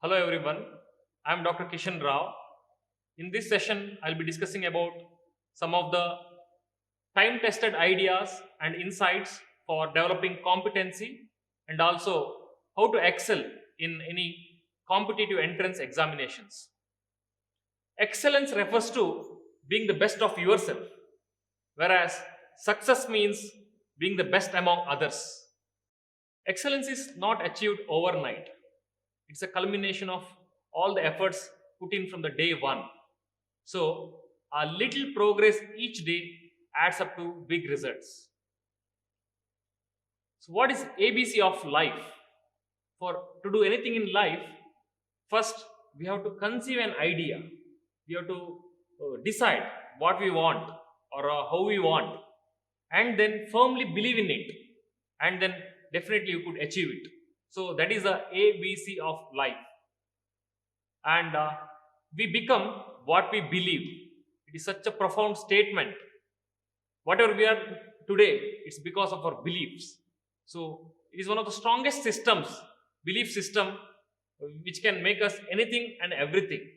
Hello everyone, I am Dr. Kishan Rao. In this session, I'll be discussing about some of the time tested ideas and insights for developing competency and also how to excel in any competitive entrance examinations. Excellence refers to being the best of yourself, whereas success means being the best among others. Excellence is not achieved overnight. It's a culmination of all the efforts put in from the day one. So, a little progress each day adds up to big results. So, what is ABC of life? For to do anything in life, first we have to conceive an idea. We have to decide what we want or how we want, and then firmly believe in it, and then definitely you could achieve it. So that is the ABC of life, and we become what we believe. It is such a profound statement. Whatever we are today, it's because of our beliefs. So it is one of the strongest systems, belief system, which can make us anything and everything.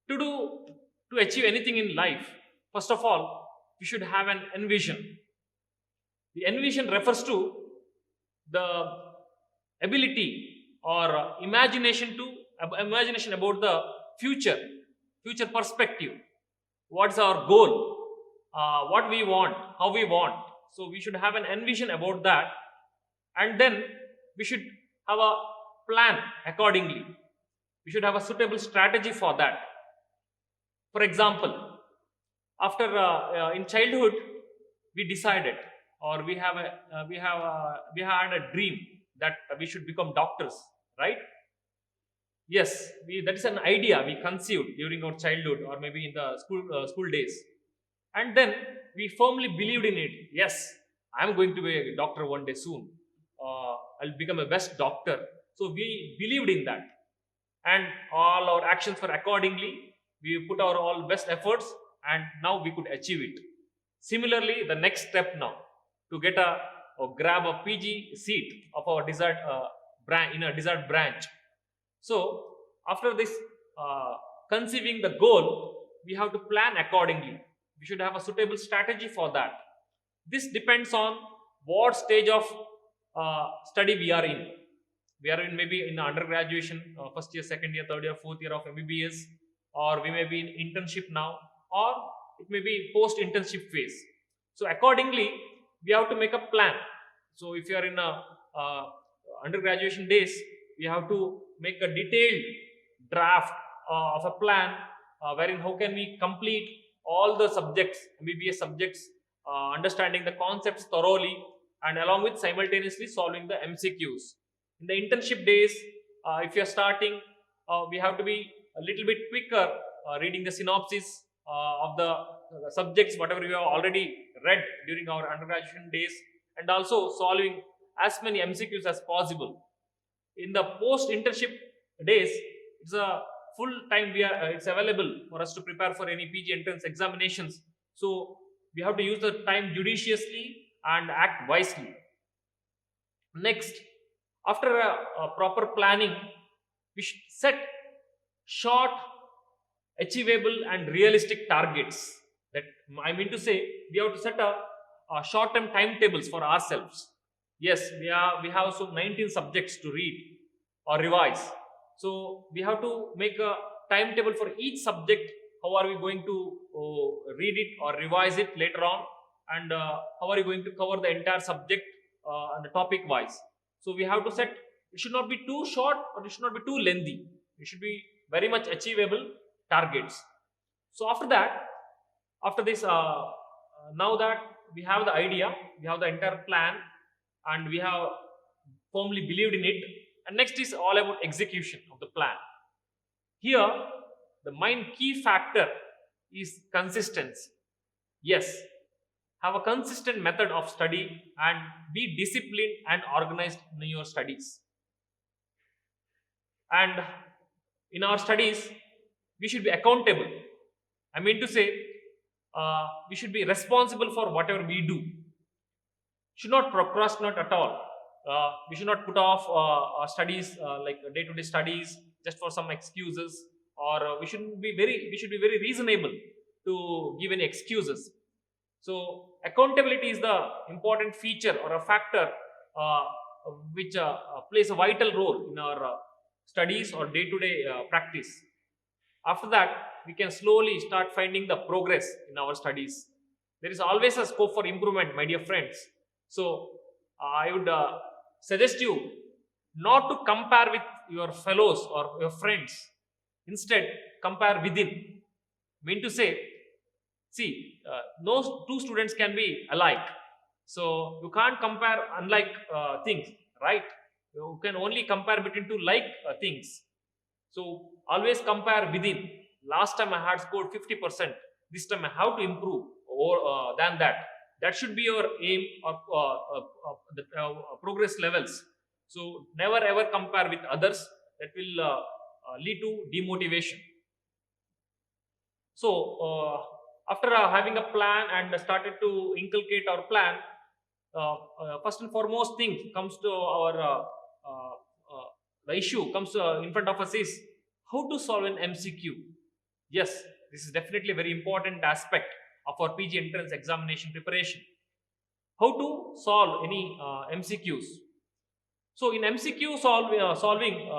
To do to achieve anything in life, first of all, we should have an envision. The envision refers to the ability or imagination about the future, future perspective. What's our goal? What we want, how we want. So we should have an envision about that, and then we should have a plan accordingly. We should have a suitable strategy for that. For example, after in childhood, we decided, or we had a dream that we should become doctors, right? Yes, that is an idea we conceived during our childhood or maybe in the school days, and then we firmly believed in it. Yes, I am going to be a doctor one day soon. I'll become a best doctor. So we believed in that, and all our actions were accordingly. We put our all best efforts, and now we could achieve it. Similarly, the next step now to get a or grab a PG seat of our desired branch in a desired branch. So after this conceiving the goal, we have to plan accordingly. We should have a suitable strategy for that. This depends on what stage of study we are in. We are in maybe in undergraduation, first year, second year, third year, fourth year of MBBS, or we may be in internship now, or it may be post internship phase. So accordingly, we have to make a plan. So if you are in a undergraduation days, we have to make a detailed draft of a plan wherein how can we complete all the subjects, MBBS subjects, understanding the concepts thoroughly, and along with simultaneously solving the MCQs. In the internship days, if you are starting, we have to be a little bit quicker reading the synopsis of the subjects whatever we have already read during our undergraduate days, and also solving as many MCQs as possible. In the post internship days, it's a full time it's available for us to prepare for any PG entrance examinations. So we have to use the time judiciously and act wisely. Next, after a proper planning, we should set short, achievable, and realistic targets. That I mean to say, we have to set a short-term timetables for ourselves. Yes, we have so 19 subjects to read or revise. So we have to make a timetable for each subject. How are we going to read it or revise it later on, and how are you going to cover the entire subject and the topic wise. So we have to set. It should not be too short, or it should not be too lengthy. It should be very much achievable targets. So after that, after this, now that we have the idea, we have the entire plan, and we have firmly believed in it. And next is all about execution of the plan. Here, the main key factor is consistency. Yes, have a consistent method of study and be disciplined and organized in your studies. And in our studies, we should be accountable. I mean to say, we should be responsible for whatever we do. Should not procrastinate at all. We should not put off our studies, like day-to-day studies, just for some excuses, or we should be very reasonable to give any excuses. So accountability is the important feature or a factor uh, which plays a vital role in our studies or day-to-day practice. After that, we can slowly start finding the progress in our studies. There is always a scope for improvement, my dear friends. So I would suggest you not to compare with your fellows or your friends. Instead, compare within. Mean to say, see, no two students can be alike. So you can't compare unlike things, right? You can only compare between two like things. So always compare within. Last time I had scored 50%. This time I have to improve or than that. That should be your aim or the progress levels. So never ever compare with others. That will lead to demotivation. So after having a plan and started to inculcate our plan, first and foremost thing comes to our the issue comes in front of us is how to solve an MCQ. Yes, this is definitely a very important aspect of our PG entrance examination preparation. How to solve any MCQs? So in MCQ solving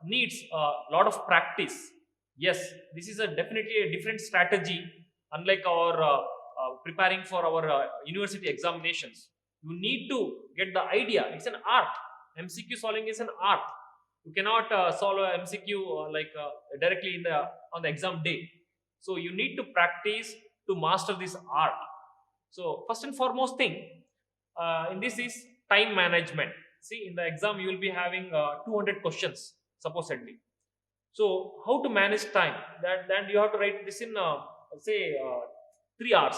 needs a lot of practice. Yes, this is a definitely a different strategy, unlike our preparing for our university examinations. You need to get the idea. It's an art. MCQ solving is an art. You cannot solve a MCQ directly in the on the exam day. So you need to practice to master this art. So first and foremost thing in this is time management. See, in the exam you will be having 200 questions supposedly. So how to manage time? Then you have to write this in say 3 hours.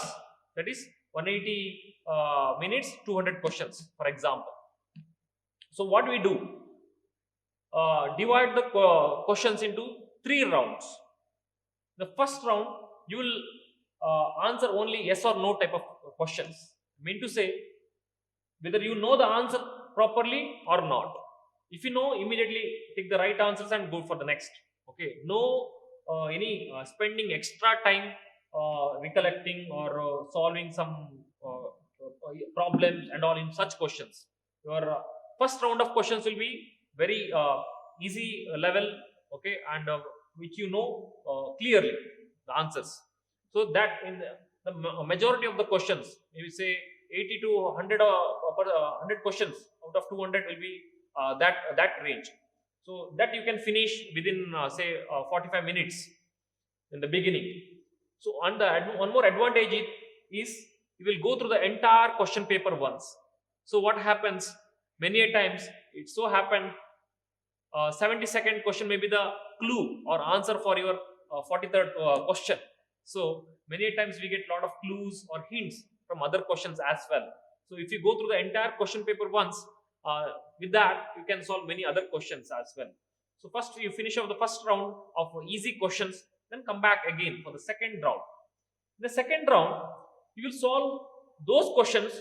That is 180 minutes, 200 questions, for example. So what we do? Divide the questions into 3 rounds. The first round you will answer only yes or no type of questions. Mean to say whether you know the answer properly or not. If you know, immediately take the right answers and go for the next. Okay, no any spending extra time recollecting or solving some problems and all in such questions. Your first round of questions will be very easy level, okay, and which you know clearly the answers. So that in the majority of the questions, maybe say 80 to 100 100 questions out of 200 will be that range. So that you can finish within say 45 minutes in the beginning. So and one more advantage is you will go through the entire question paper once. So what happens many a times, it so happened 72nd question may be the clue or answer for your 43rd question. So many a times we get a lot of clues or hints from other questions as well. So if you go through the entire question paper once, uh, with that you can solve many other questions as well. So first you finish off the first round of easy questions, then come back again for the second round. In the second round, you will solve those questions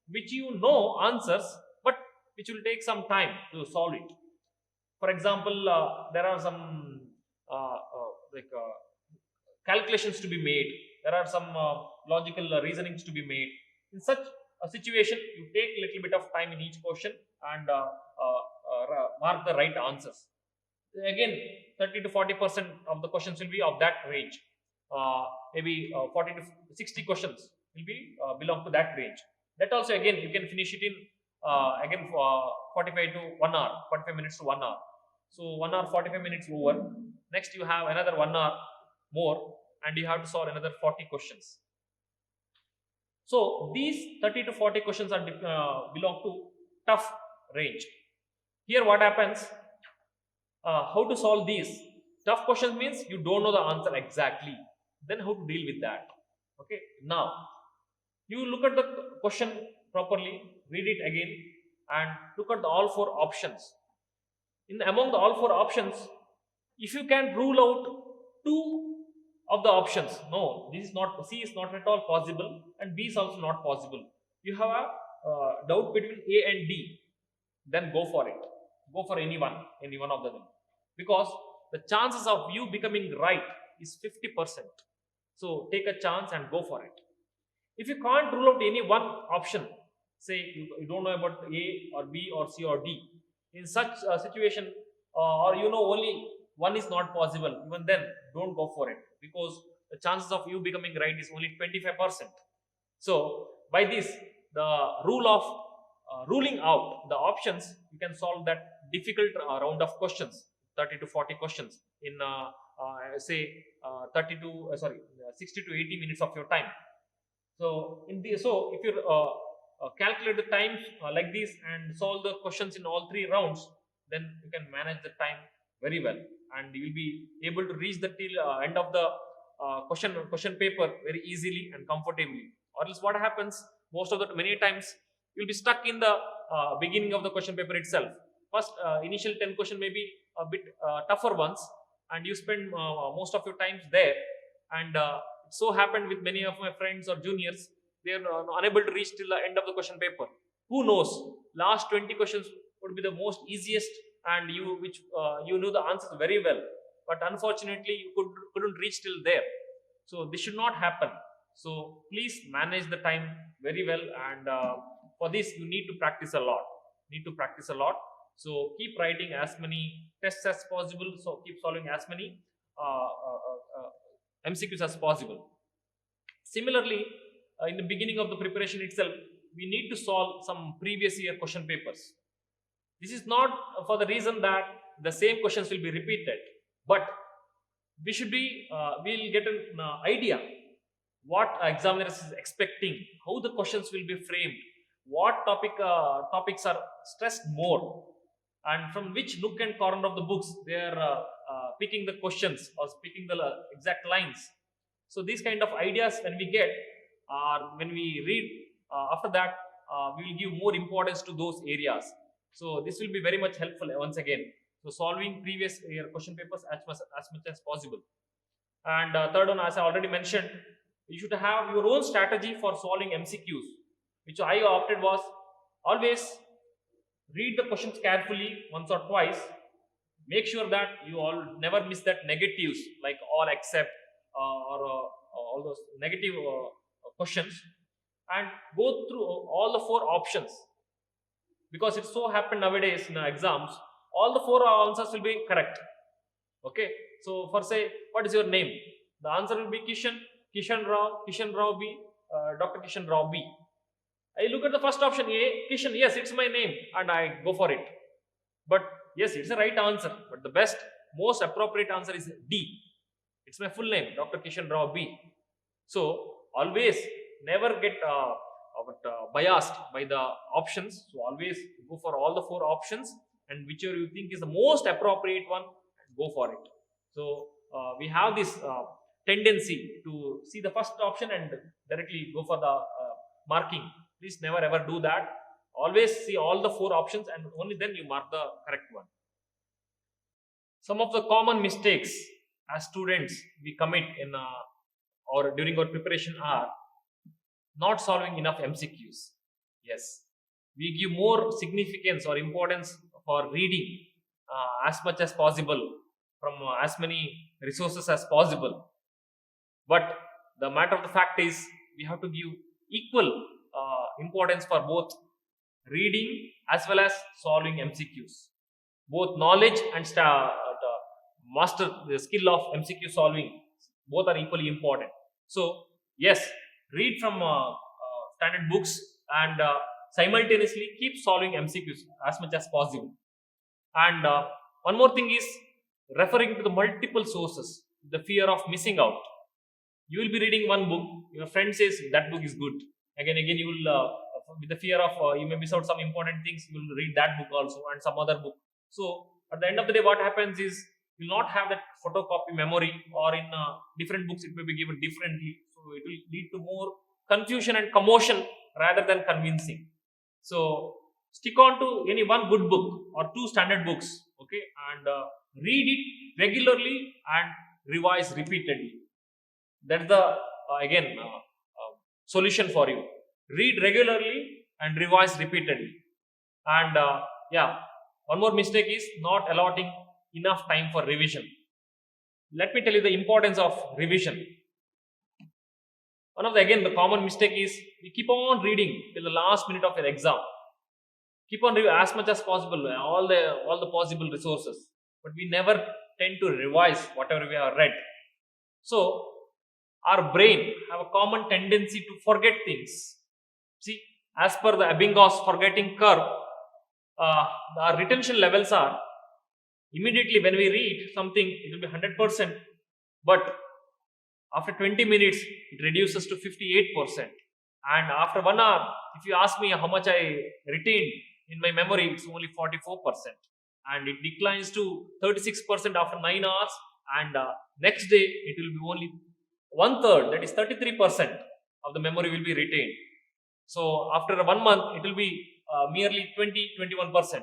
which you know answers, but which will take some time to solve it. For example, there are some calculations to be made. There are some logical reasonings to be made. In such a situation, you take a little bit of time in each question and mark the right answers. Again, 30 to 40% of the questions will be of that range. Maybe 40 to 60 questions will be belong to that range. That also again you can finish it in again for 45 to 1 hour, 45 minutes to 1 hour. So 1 hour 45 minutes over. Next you have another 1 hour more, and you have to solve another 40 questions. So these 30 to 40 questions are belong to tough range. Here what happens? How to solve these tough questions means you don't know the answer exactly. Then how to deal with that? Okay. Now you look at the question properly, read it again, and look at the all four options. In among the all four options, if you can rule out two of the options, no, this is not, C is not at all possible, and B is also not possible. You have a doubt between A and D. then go for it. Go for any one of them, because the chances of you becoming right is 50%. So take a chance and go for it. If you can't rule out any one option, say you don't know about A or B or C or D, in such a situation, or only one is not possible, even then don't go for it, because the chances of you becoming right is only 25%. So by this, the rule of ruling out the options, you can solve that difficult round of questions, 30 to 40 questions in say 30 to sorry 60 to 80 minutes of your time. So if you calculate the times like this and solve the questions in all three rounds, then you can manage the time very well, and you will be able to reach the till end of the question paper very easily and comfortably. Or else what happens, most of the many times you'll be stuck in the beginning of the question paper itself. First initial 10 question may be a bit tougher ones, and you spend most of your times there, and it so happened with many of my friends or juniors, they are unable to reach till the end of the question paper. Who knows, last 20 questions would be the most easiest, and you know the answers very well, but unfortunately you couldn't reach till there. So this should not happen. So please manage the time very well, and for this you need to practice a lot. So keep writing as many tests as possible, so keep solving as many uh, uh, uh, uh, MCQs as possible. Similarly, in the beginning of the preparation itself, we need to solve some previous year question papers. This is not for the reason that the same questions will be repeated, but we'll get an idea what examiners is expecting, how the questions will be framed, what topics are stressed more, and from which nook and corner of the books they are picking the questions or speaking the exact lines. So these kind of ideas when we get, or when we read, after that we will give more importance to those areas. So this will be very much helpful once again. So solving previous year question papers as much as possible. And third one, as I already mentioned, you should have your own strategy for solving MCQs, which I opted was always read the questions carefully once or twice. Make sure that you all never miss that negatives like all except or all those negative questions, and go through all the four options, because it so happened nowadays in exams all the four answers will be correct. Okay, so for say, what is your name? The answer will be Kishan Rao B, Dr. Kishan Rao B. I look at the first option A, Kishan, yes, it's my name, and I go for it. But yes, it's the right answer, but the best, most appropriate answer is D. It's my full name, Dr. Kishan Rao B. So always never get biased by the options. So always go for all the four options, and whichever you think is the most appropriate one, go for it. So we have this tendency to see the first option and directly go for the marking. Please never ever do that. Always see all the four options, and only then you mark the correct one. Some of the common mistakes as students we commit in or during our preparation are not solving enough MCQs. Yes, we give more significance or importance for reading as much as possible from as many resources as possible. But the matter of the fact is, we have to give equal importance for both reading as well as solving MCQs. Both knowledge and master the skill of MCQ solving, both are equally important. So yes, read from standard books, and simultaneously keep solving MCQs as much as possible. And one more thing is referring to the multiple sources, the fear of missing out. You will be reading one book, your friend says that book is good. Again, you will, with the fear of you may miss out some important things, you will read that book also and some other book. So at the end of the day, what happens is you will not have that photocopy memory, or in different books it may be given differently. So it will lead to more confusion and commotion rather than convincing. So stick on to any one good book or two standard books, okay, and read it regularly and revise repeatedly. That's the again solution for you. Read regularly and revise repeatedly. And yeah, one more mistake is not allotting enough time for revision. Let me tell you the importance of revision. One of the again the common mistake is we keep on reading till the last minute of an exam. Keep on reading as much as possible, all the possible resources, but we never tend to revise whatever we have read. So our brain have a common tendency to forget things. See, as per the Ebbinghaus forgetting curve, our retention levels are immediately when we read something, it will be 100%, but after 20 minutes, it reduces to 58%. And after 1 hour, if you ask me how much I retained in my memory, it's only 44%. And it declines to 36% after 9 hours. And next day, it will be only one third, that is 33% of the memory will be retained. So after 1 month, it will be merely 21%.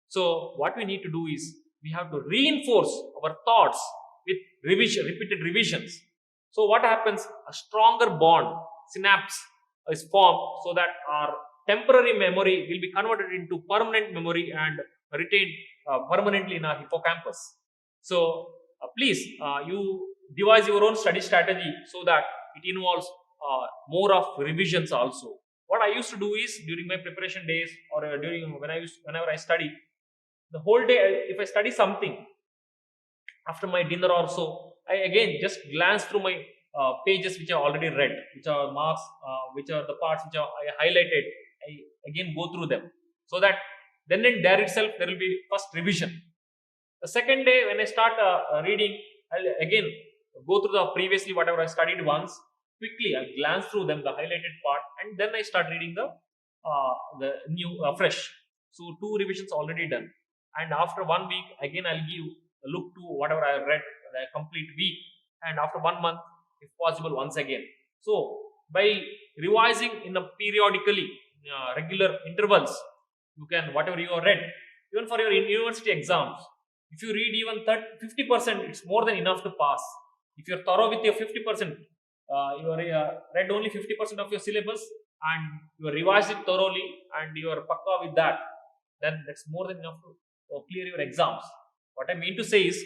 So what we need to do is we have to reinforce our thoughts with repeated revisions. So what happens? A stronger bond, synapse is formed so that our temporary memory will be converted into permanent memory and retained permanently in our hippocampus. So please, you devise your own study strategy so that it involves more of revisions also. What I used to do is during my preparation days or whenever I study, the whole day if I study something after my dinner or so, I again just glance through my pages which I already read, which are marks, which are the parts which are I highlighted. I again go through them so that then and there itself there will be first revision. The second day when I start reading, I'll again go through the previously whatever I studied once. Quickly I'll glance through them, the highlighted part, and then I start reading the new fresh. So two revisions already done, and after 1 week again I'll give a look to whatever I read the complete week, and after 1 month if possible once again. So by revising in a periodically regular intervals, you can whatever you have read, even for your university exams, if you read even 50%, it's more than enough to pass. If you're thorough with your 50%, you are read only 50% of your syllabus and you revised it thoroughly and you are pakka with that, then that's more than enough to clear your exams. What I mean to say is,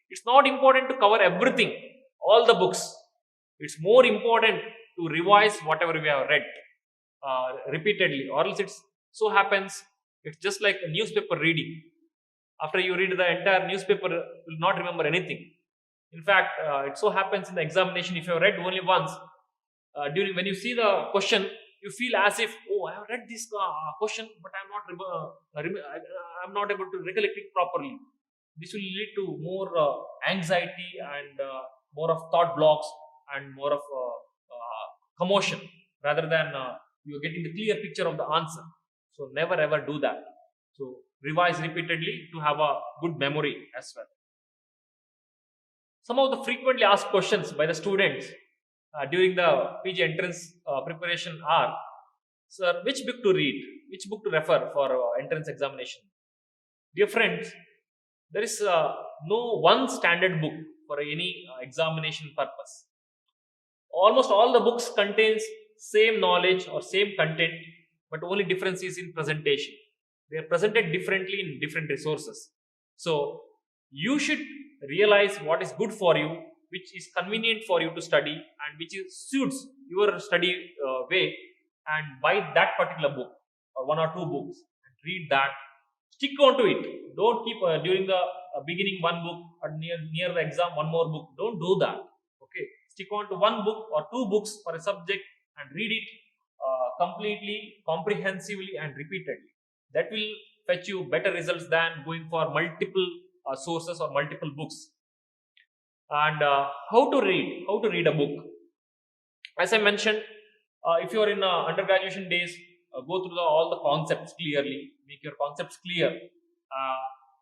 it's not important to cover everything, all the books. It's more important to revise whatever we have read repeatedly, or else it's so happens it's just like a newspaper reading. After you read the entire newspaper, you will not remember anything. In fact, it so happens in the examination, if you have read only once, during when you see the question, you feel as if, oh, I have read this question, but I'm not able to recollect it properly. This will lead to more anxiety and more of thought blocks and more of commotion rather than you're getting the clear picture of the answer. So never ever do that. So revise repeatedly to have a good memory as well. Some of the frequently asked questions by the students during the PG entrance preparation are, sir, which book to read, which book to refer for entrance examination? Dear friends, there is no one standard book for any examination purpose. Almost all the books contains same knowledge or same content, but only difference is in presentation. They are presented differently in different resources. So you should realize what is good for you, which is convenient for you to study, and which suits your study way, and buy that particular book or one or two books and read that. Stick on to it. Don't keep during the beginning one book or near the exam one more book. Don't do that. Okay, stick on to one book or two books for a subject and read it completely, comprehensively, and repeatedly. That will fetch you better results than going for multiple sources or multiple books. And how to read a book. As I mentioned, if you are in undergraduation days, go through all the concepts clearly, make your concepts clear,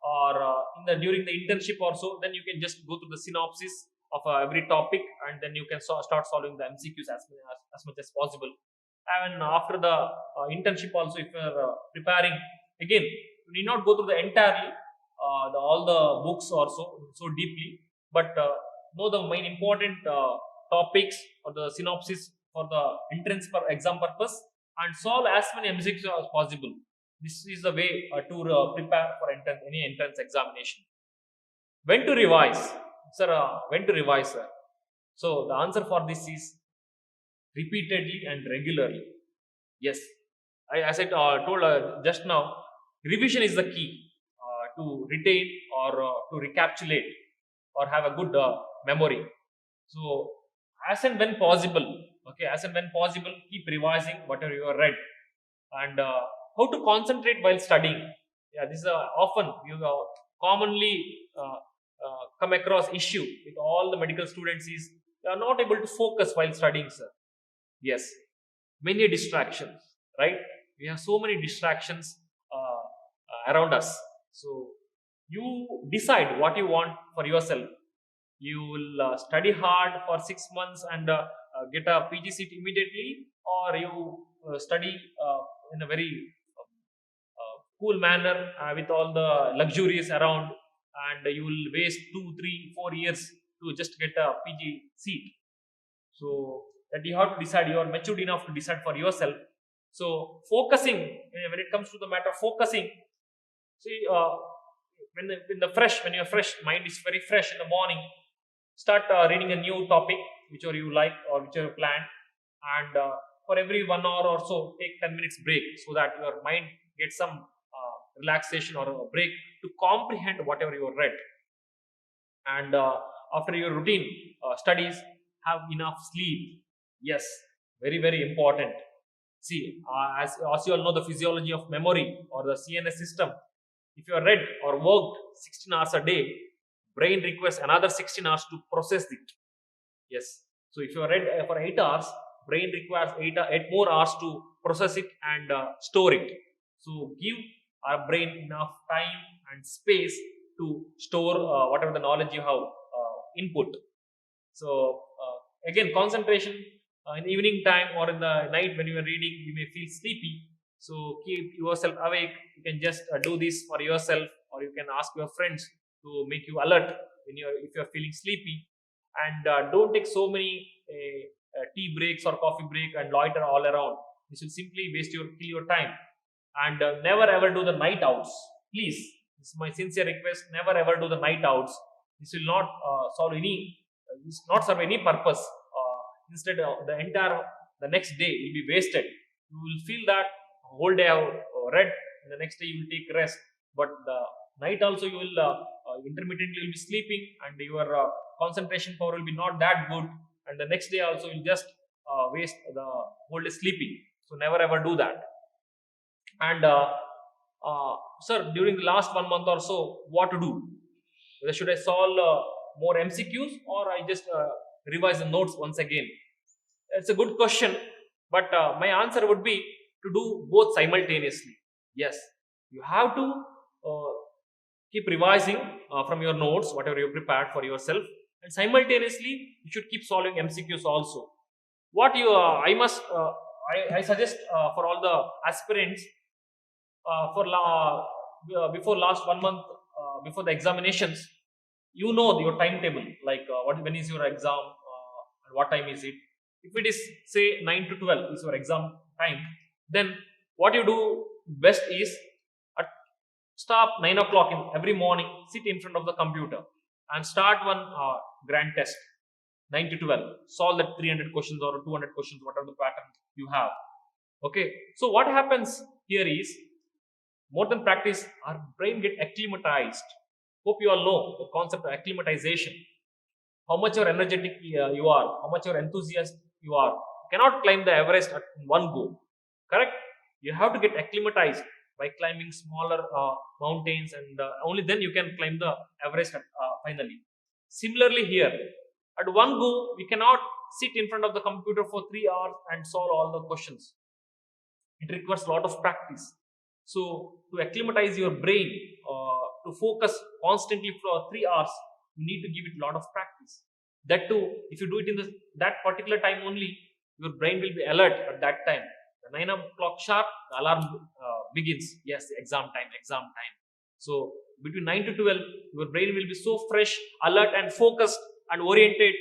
or in the during the internship or so, then you can just go through the synopsis of every topic, and then you can start solving the MCQs as much as possible. And after the internship also, if you are preparing, again you need not go through the entirely all the books or so deeply, but know the main important topics or the synopsis for the entrance per exam purpose, and solve as many MCQs as possible. This is the way to prepare for any entrance examination. When to revise, sir? When to revise, sir? So the answer for this is repeatedly and regularly. Yes, as I told just now, revision is the key to retain or to recapitulate or have a good memory. So as and when possible, okay, as and when possible, keep revising whatever you have read. And how to concentrate while studying. Yeah, this is often you commonly come across issue with all the medical students is they are not able to focus while studying, sir. Yes, many distractions, right? We have so many distractions around us. So you decide what you want for yourself. You will study hard for 6 months and get a PG seat immediately, or you study in a very cool manner with all the luxuries around, and you will waste 2, 3, 4 years to just get a PG seat. So that you have to decide. You are matured enough to decide for yourself. So focusing, when it comes to the matter of focusing, see, when your fresh mind is very fresh in the morning, start reading a new topic whichever you like or whichever you plan, and for every 1 hour or so take 10 minutes break so that your mind gets some relaxation or a break to comprehend whatever you have read. And after your routine studies, have enough sleep. Yes, very very important. See, as you all know, the physiology of memory or the CNS system, if you are read or worked 16 hours a day, brain requires another 16 hours to process it. Yes, so if you are read for 8 hours, brain requires 8 more hours to process it and store it. So give our brain enough time and space to store whatever the knowledge you have input. So again, concentration in the evening time or in the night when you are reading, you may feel sleepy. So keep yourself awake. You can just do this for yourself, or you can ask your friends to make you alert when you are if you are feeling sleepy. And don't take so many tea breaks or coffee break and loiter all around. This will simply kill your time. And never ever do the night outs, please. This is my sincere request. Never ever do the night outs. This will not this will not serve any purpose. Instead, the next day will be wasted. You will feel that whole day I have read, and the next day you will take rest. But the night also you will intermittently will be sleeping, and your concentration power will be not that good. And the next day also you'll just waste the whole day sleeping. So never ever do that. And sir, during the last 1 month or so, what to do? Whether should I solve more MCQs or I just revise the notes once again? It's a good question, but my answer would be to do both simultaneously. Yes, you have to uh, keep revising from your notes, whatever you prepared for yourself, and simultaneously you should keep solving MCQs also. What you I suggest for all the aspirants before last 1 month before the examinations, you know your timetable, like when is your exam and what time is it. If it is say 9 to 12 is your exam time, then what you do best is at stop 9 o'clock in every morning, sit in front of the computer and start one grand test. 9 to 12, solve that 300 questions or 200 questions, whatever the pattern you have. Okay, so what happens here is, more than practice, our brain get acclimatized. Hope you all know the concept of acclimatization. How much you're energetic you are, how much you're enthusiastic you are. You cannot climb the Everest at one go. Correct? You have to get acclimatized by climbing smaller mountains, and only then you can climb the Everest finally. Similarly, here, at one go, we cannot sit in front of the computer for 3 hours and solve all the questions. It requires a lot of practice. So, to acclimatize your brain, to focus constantly for 3 hours, you need to give it a lot of practice. That too, if you do it in that particular time only, your brain will be alert at that time. The 9 o'clock sharp, the alarm begins. Yes, exam time, exam time. So, between 9 to 12, your brain will be so fresh, alert, and focused and oriented.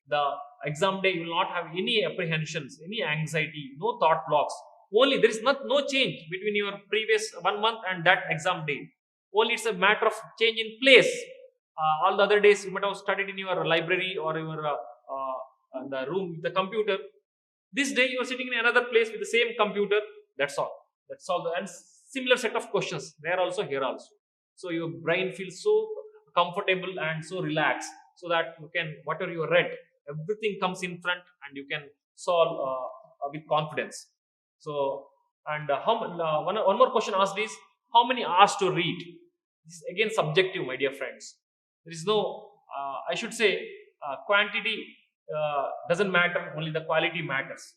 The exam day, you will not have any apprehensions, any anxiety, no thought blocks. Only there is no change between your previous 1 month and that exam day. Only it's a matter of change in place. All the other days you might have studied in your library or your the room with the computer. This day you are sitting in another place with the same computer. That's all. That's all. And similar set of questions there also, here also. So your brain feels so comfortable and so relaxed, so that you can, whatever you read, everything comes in front and you can solve with confidence. So, and one more question asked is, how many hours to read? This is again subjective, my dear friends. There is no, I should say, quantity doesn't matter, only the quality matters.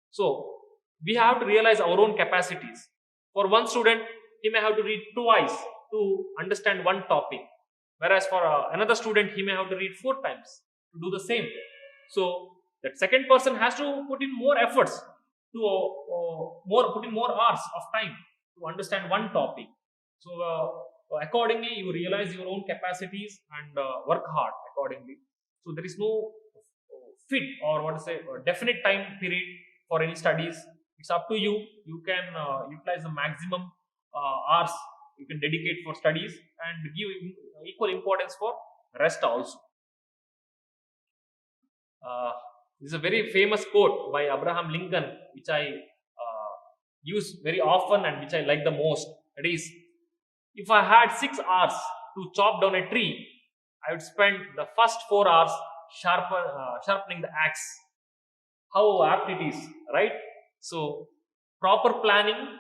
So, we have to realize our own capacities. For one student, he may have to read twice to understand one topic, whereas for another student, he may have to read 4 times to do the same. So, that second person has to put in more efforts to put in more hours of time to understand one topic. So, accordingly, you realize your own capacities and work hard accordingly. So, there is no fit, or what to say, definite time period for any studies. It's up to you. You can utilize the maximum hours you can dedicate for studies, and give equal importance for rest also. Uh, this is a very famous quote by Abraham Lincoln, which I use very often and which I like the most. It is, if I had 6 hours to chop down a tree, I would spend the first 4 hours sharpening the axe. How apt it is, right? So, proper planning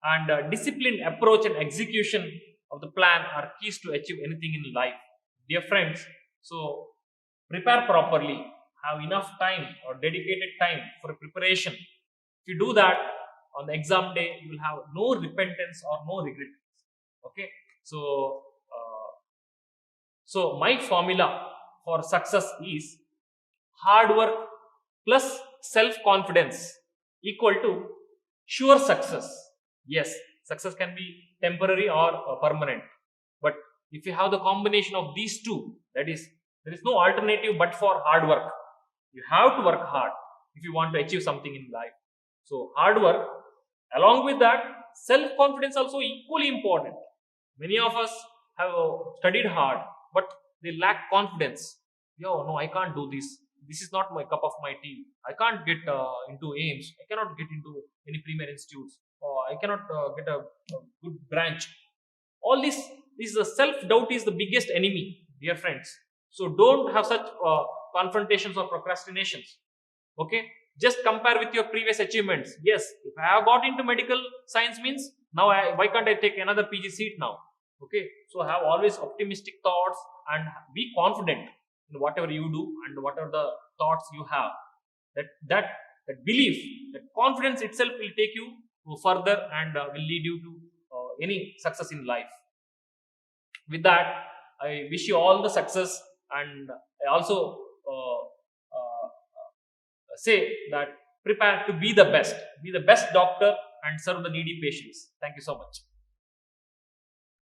and disciplined approach and execution of the plan are keys to achieve anything in life. Dear friends, so prepare properly, have enough time or dedicated time for preparation. If you do that, on the exam day, you will have no repentance or no regret. Okay, so my formula for success is hard work plus self confidence equal to sure success. Yes, success can be temporary or permanent, but if you have the combination of these two, that is, there is no alternative but for hard work. You have to work hard if you want to achieve something in life. So, hard work, along with that, self confidence also equally important. Many of us have studied hard, but they lack confidence. Yo, no, I can't do this. This is not my cup of my tea. I can't get into aims. I cannot get into any premier institutes. Or I cannot get a good branch. All this self doubt is the biggest enemy, dear friends. So don't have such confrontations or procrastinations. Okay, just compare with your previous achievements. Yes, if I have got into medical science, means now why can't I take another PG seat now? Okay, so have always optimistic thoughts and be confident in whatever you do and whatever the thoughts you have. That belief, that confidence itself will take you further and will lead you to any success in life. With that, I wish you all the success, and I also say that prepare to be the best doctor and serve the needy patients. Thank you so much.